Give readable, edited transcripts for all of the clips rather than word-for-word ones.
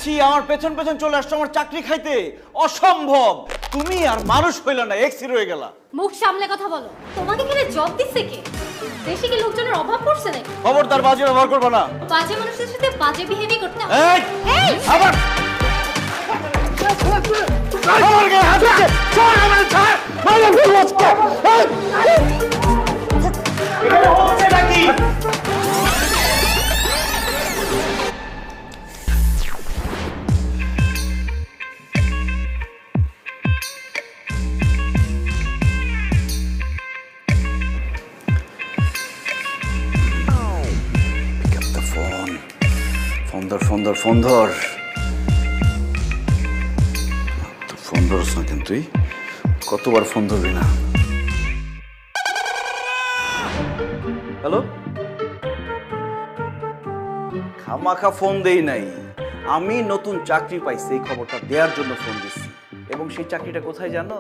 যাচ্ছি আমার পেছন পেছন চলে আসছো আমার চাকরি খাইতে, অসম্ভব। তুমি আর মানুষ হইলা না, এক্সি রয়ে গেলা। মুখ সামলে কথা বলো। তোমাকে এখানে জব দিচ্ছে কে? দেশে কি লোকজনের অভাব পড়ছে নাকি? খবরদার বাজে ব্যবহার করবে না। বাজে মানুষের সাথে বাজে বিহেভি করতে হয়। এই এই আবার আমার গায়ে হাত দিচ্ছে। ছাড় আমার, ছাড়। মারো বলছো। এই এখানে হচ্ছে নাকি? ফোন ধর। ফোন ধরস না কিন্তু তুই, কতবার ফোন ধরবি না? হ্যালো, খামাখা ফোন দেই নাই, আমি নতুন চাকরি পাইছি এই খবরটা দেওয়ার জন্য ফোন দিচ্ছি। এবং সেই চাকরিটা কোথায় জানো?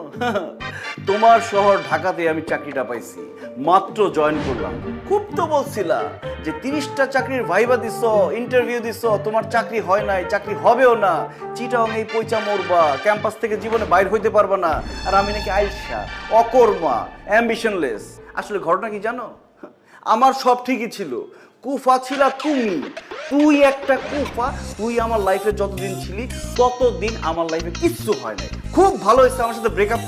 তোমার শহর ঢাকাতে আমি চাকরিটা পাইছি, মাত্র জয়েন করলাম। খুব তো বলছিলা যে 30টা চাকরির ভাইবা দিছ, ইন্টারভিউ দিছ, তোমার চাকরি হয় নাই, চাকরি হবেও না, চিটাং এই পয়চা মরবা, ক্যাম্পাস থেকে জীবনে বাইর হইতে পারবা না। আর আমি নাকি আইসা, অকর্মা, অ্যাম্বিশনলেস। আসলে ঘটনা কি জানো? আমার সব ঠিকই ছিল, কুফা ছিলা তুমি। তুই একটা কুফা। তুই আমার লাইফে যতদিন ছিলি ততদিন আমার লাইফে কিচ্ছু হয় নাই। খুব ভালো হয়েছে আমার সাথে ব্রেকআপ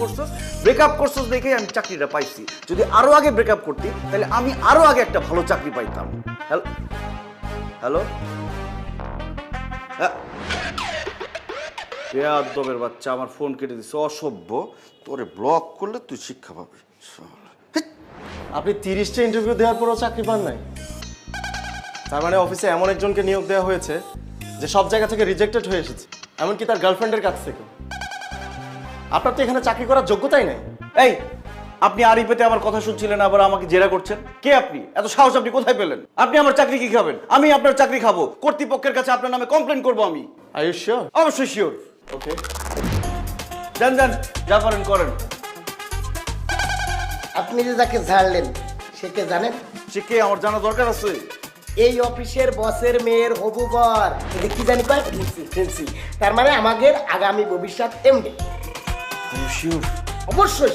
করছস দেখেই আমি চাকরিটা পাইছি। যদি আরো আগে ব্রেকআপ করতি তাহলে আমি আরো আগে একটা ভালো চাকরি পাইতাম। হ্যালো হ্যালো, বেয়াদবের বাচ্চা আমার ফোন কেটে দিছে, অসভ্য। তোরে ব্লক করলে তুই শিক্ষা পাবি। আপনি 30টা ইন্টারভিউ দেওয়ার পরও চাকরি পান নাই? তার মানে অফিসে এমন একজনকে নিয়োগ দেওয়া হয়েছে যে সব জায়গা থেকে রিজেক্টেড হয়ে এসেছে, এমনকি তার গার্লফ্রেন্ডের কাছ থেকে। আপনার তো এখানে চাকরি করার যোগ্যতাই নাই। এই, আপনি আড়ি পেতে আমার কথা শুনছিলেন, আবার আমাকে জেরা করছেন। কে আপনি? এত সাহস আপনি কোথায় পেলেন? আপনি আমার চাকরি কি খাবেন? আমি আপনার চাকরি খাবো। কর্তৃপক্ষের কাছে আপনার নামে কমপ্লেন করবো আমি। Are you sure? অবশ্যই শিওর। ওকে, যান যান, যা করেন করেন। আপনি যে যাকে ঝাড়লেন সে কে জানেন? সে কে আমার জানা দরকার আছে? এই অফিসের বসের মেয়ের হবু বর। এটা কি জানি কয়? ফেন্সি। তার মানে আমাদের আগামী ভবিষ্যৎ এমডি। R you sure? অবশ্যই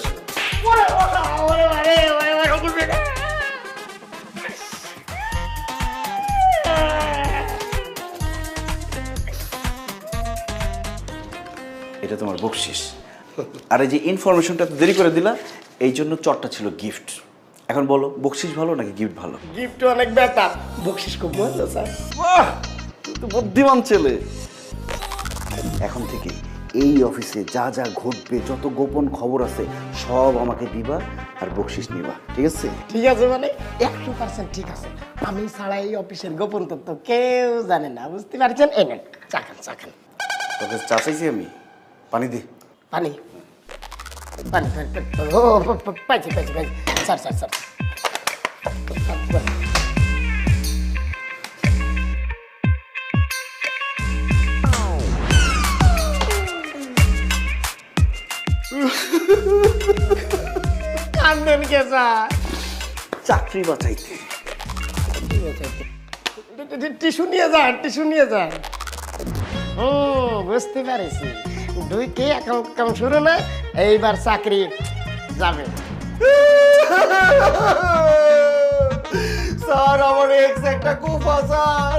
এটা তোমার বকশিস। আর এই যে ইনফরমেশনটা তো দেরি করে দিলা, এই জন্য চটটা ছিল গিফট। এখন বলো, বকশিস ভালো নাকি গিফট ভালো? গিফট অনেক বেটার, বকশিস খুব মজা স্যার। বাহ, তুই তো বুদ্ধিমান ছেলে। এখন থেকে এই অফিসে যা যা ঘটবে, যত গোপন খবর আছে সব আমাকে দিবা আর বকশিস নিবা, ঠিক আছে? ঠিক আছে, মানে 100% ঠিক আছে। আমি ছাড়া এই অফিসের গোপন তথ্য কেউ জানে না, বুঝতে পারছেন? এই নেন, চাখান। তোকে চা চাইছি আমি, পানি দে। পানি পানি ও পাইছি স্যার। কান্দেন কে স্যার? চাকরি বাঁচাইতে। টিস্যু নিয়ে যান। বুঝতে পারছি, দুইকে এখন শুরু না, এইবার চাকরি যাবে। স্যার, আমার এক্স একটা কুফা স্যার।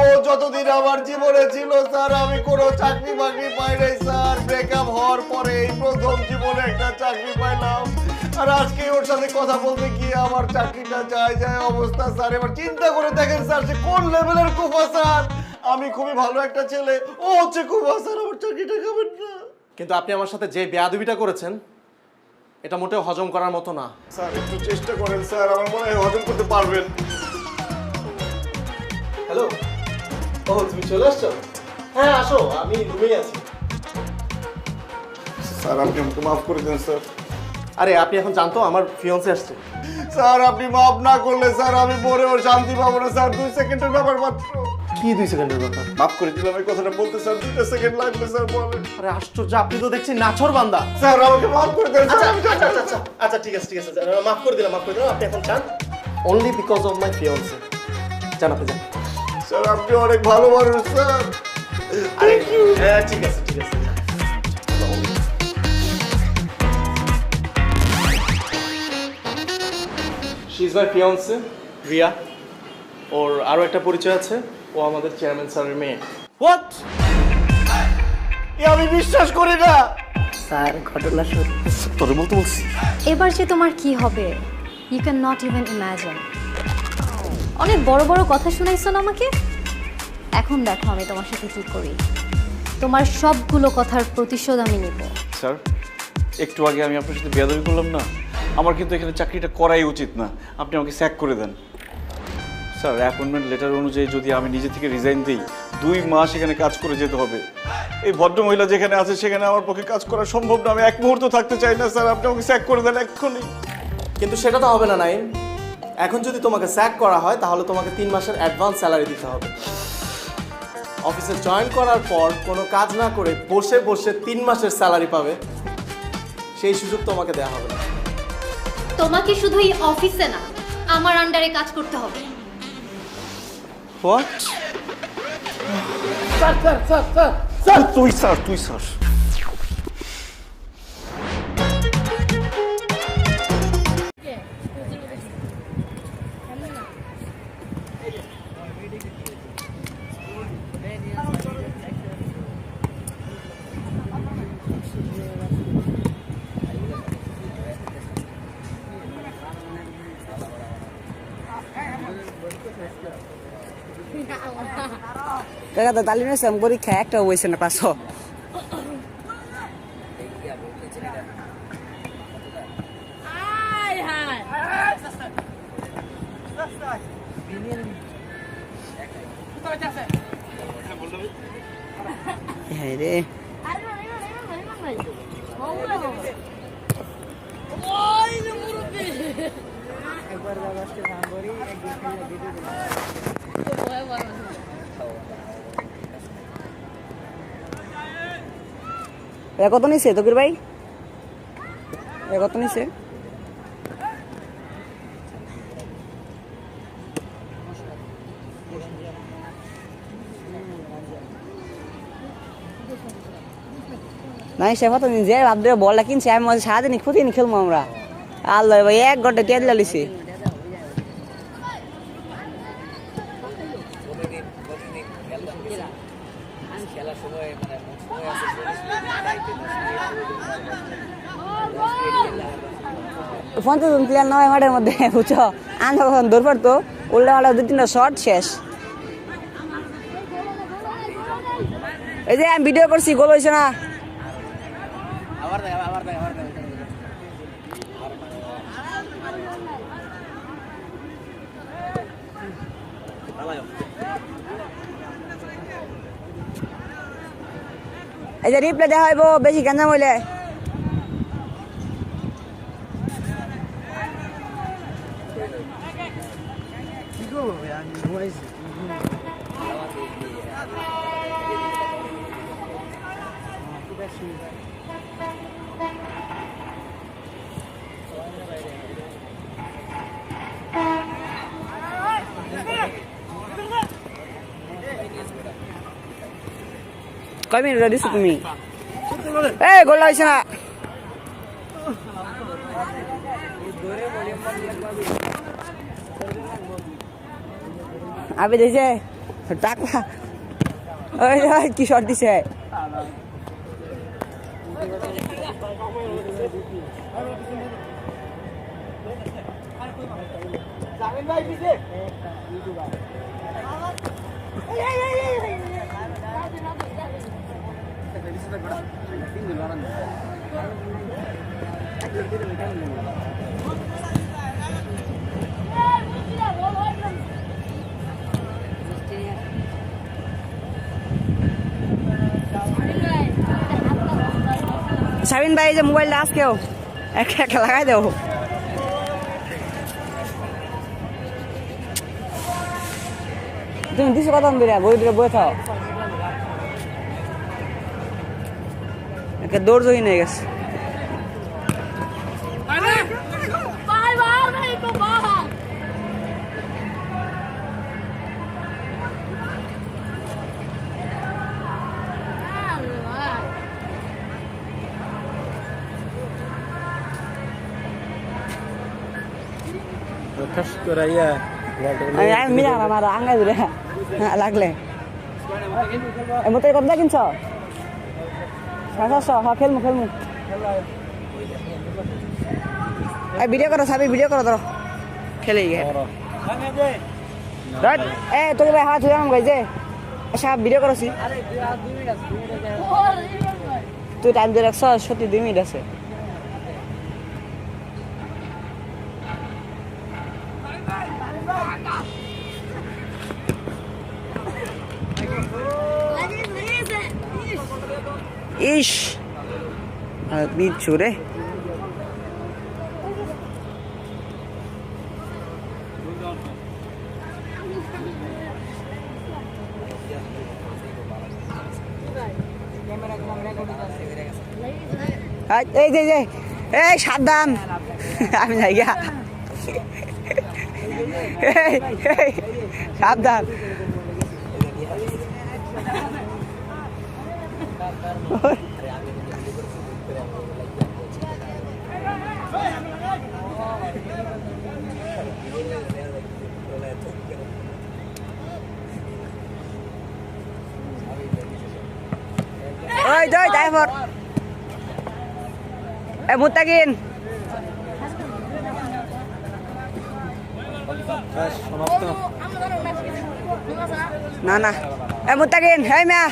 ও যতদিন আমার জীবনে ছিল স্যার, আমি কোনো চাকরি বাকরি পাই নাই স্যার। ব্রেকআপ হওয়ার পরে এই প্রথম জীবনে একটা চাকরি পাইলাম। আর আজকে ওর সাথে কথা বলতে গিয়ে আমার চাকরিটা যায় অবস্থা স্যার। এবার চিন্তা করে দেখেন স্যার, সে কোন লেভেলের কুফা স্যার। আমি খুবই ভালো একটা ছেলে, ও হচ্ছে কুফা স্যার। আমার চাকরিটা খাবেন না? কিন্তু আপনি আমার সাথে যে বেয়াদবিটা করেছেন এটা মোটেও হজম করার মতো না। স্যার একটু চেষ্টা করেন স্যার, আমার মনে হয় হজম করতে পারবেন। হ্যালো, ও তুমি চলে আসছো? হ্যাঁ আসো, আমি রুমেই আছি। স্যার আপনি আমাকে মাফ করে দেন স্যার। আরে আপনি এখন জানতো আমার ফিয়ন্সে আসছে। স্যার আপনি মাফ না করলে স্যার আমি মরেও শান্তি পাবো না স্যার। 2 সেকেন্ডের ব্যাপার মাত্র। কি 2 সেকেন্ডের ব্যাপার? মাফ করে দিলাম, এই কথাটা বলতে স্যার 2 সেকেন্ড লাগবে স্যার, বলেন। আরে আশ্চর্য, আপনি তো দেখছি নাছর বান্দা। স্যার আমাকে মাফ করে দেন স্যার। আচ্ছা ঠিক আছে মাফ করে দিলাম। আপনি এখন যান, অনলি বিকজ অফ মাই ফিয়ন্সে। যান আপনি যান। স্যার আপনি অনেক ভালো মানুষ স্যার। আরে হ্যাঁ ঠিক আছে ঠিক আছে she is my fiancee Riya ওর আরো একটা পরিচয় আছে ও আমাদের চেয়ারম্যান স্যারের মেয়ে হোয়াট আমি বিশ্বাস করি না স্যার ঘটনা সত্যি তোরে বলতে বলছি এবার যে তোমার কি হবে you can not even imagine. অনেক বড় বড় কথা শুনাইছো না আমাকে, এখন দেখো আমি তোমার সাথে কি করি। তোমার সবগুলো কথার প্রতিশোধ আমি নিব। স্যার একটু আগে আমি আপনার সাথে বেয়াদবি করলাম না, আমার কিন্তু এখানে চাকরিটা করাই উচিত না, আপনি আমাকে স্যাক করে দেন। স্যার অ্যাপয়েন্টমেন্ট লেটার অনুযায়ী যদি আমি নিজে থেকে রিজাইন দিই 2 মাস এখানে কাজ করে যেতে হবে। এই ভদ্রমহিলা যেখানে আছে সেখানে আমার পক্ষে কাজ করা সম্ভব না, আমি এক মুহূর্ত থাকতে চাই না স্যার, আপনি আমাকে স্যাক করে দেন এক্ষুনি। কিন্তু সেটা তো হবে না নাইম, এখন যদি তোমাকে স্যাক করা হয় তাহলে তোমাকে 3 মাসের অ্যাডভান্স স্যালারি দিতে হবে। অফিসে জয়েন করার পর কোনো কাজ না করে বসে বসে 3 মাসের স্যালারি পাবে, সেই সুযোগ তোমাকে দেওয়া হবে না। তোমাকে শুধু এই অফিসে না আমার আন্ডারে কাজ করতে হবে। What? Sir sir sir sir sir তুই স্যার কাকা তো তালিম নিয়েছিলাম পরীক্ষা একটা হয়েছে না 500। হ্যাঁ রে এটা কত নিছে তকির ভাই? এটা কত নিছে? নাই সে কত নিন যে ভাব দিয়ে বলটা কিনছে আমি সারাদিন প্রতিদিন খেলবো আমরা। আল্লাহ ভাই 1 ঘন্টা টেট লালিছে। পঞ্চাশ জন প্লেয়ার নয় মাঠের মধ্যে বুঝছো, আনন্দ দৌড় পড়তো উল্টা পাল্টা 2-3টা শট শেষ। এই যে আমি ভিডিও করছি গোল হয়েছে না। এই যে রিপ্লে দেখা হইব বেশি গাঞ্জাম হইলে। কয় মিনিট দিছো তুমি? এই গোল হয়েছে না। আবে দিছে টাকা ওই কি শট দিছে। শাবিন ভাই যে মোবাইলটা আজকেও একটা লাগাই দেও। তুমি দিছো কত বই দিলে বই থাও একটা দৌড় জই নিয়ে গেছে। খাস করাইয়া আমি মিলা আমার আঙ্গাই ধরে লাগলে এমতে কত কিনছ 700 হ্যাঁ খেলমু এই ভিডিও করো সাবি ভিডিও করো ধরো খেলে গে রাইট এ তোকে ভাই হাত ধুয়ে আম গাইছে সব ভিডিও করছি তুই টাইম দিয়ে রাখছ সত্যি 2 মিনিট আছে ইস বিচ্ছু রে এই যে এই সাবধান আমি যাই গা সাবধান ওই যাই ড্রাইভার এ মুত্তাকিন না না এ মুত্তাকিন হেই মিয়া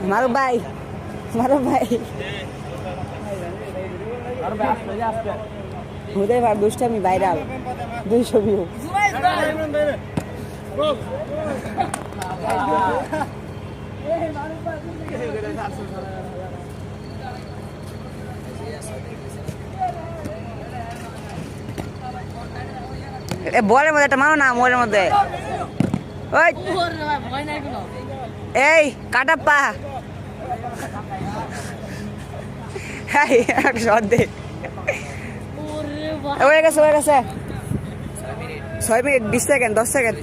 মারুফ ভাই হুদে ভাই দুষ্টামি ভাইরাল 200 ভিউ বলের মধ্যে একটা মানো না মোড়ের মধ্যে ওই এই কাটাপ্পা একটা শট দে হয়ে গেছে 6 মিনিট 20 সেকেন্ড 10 সেকেন্ড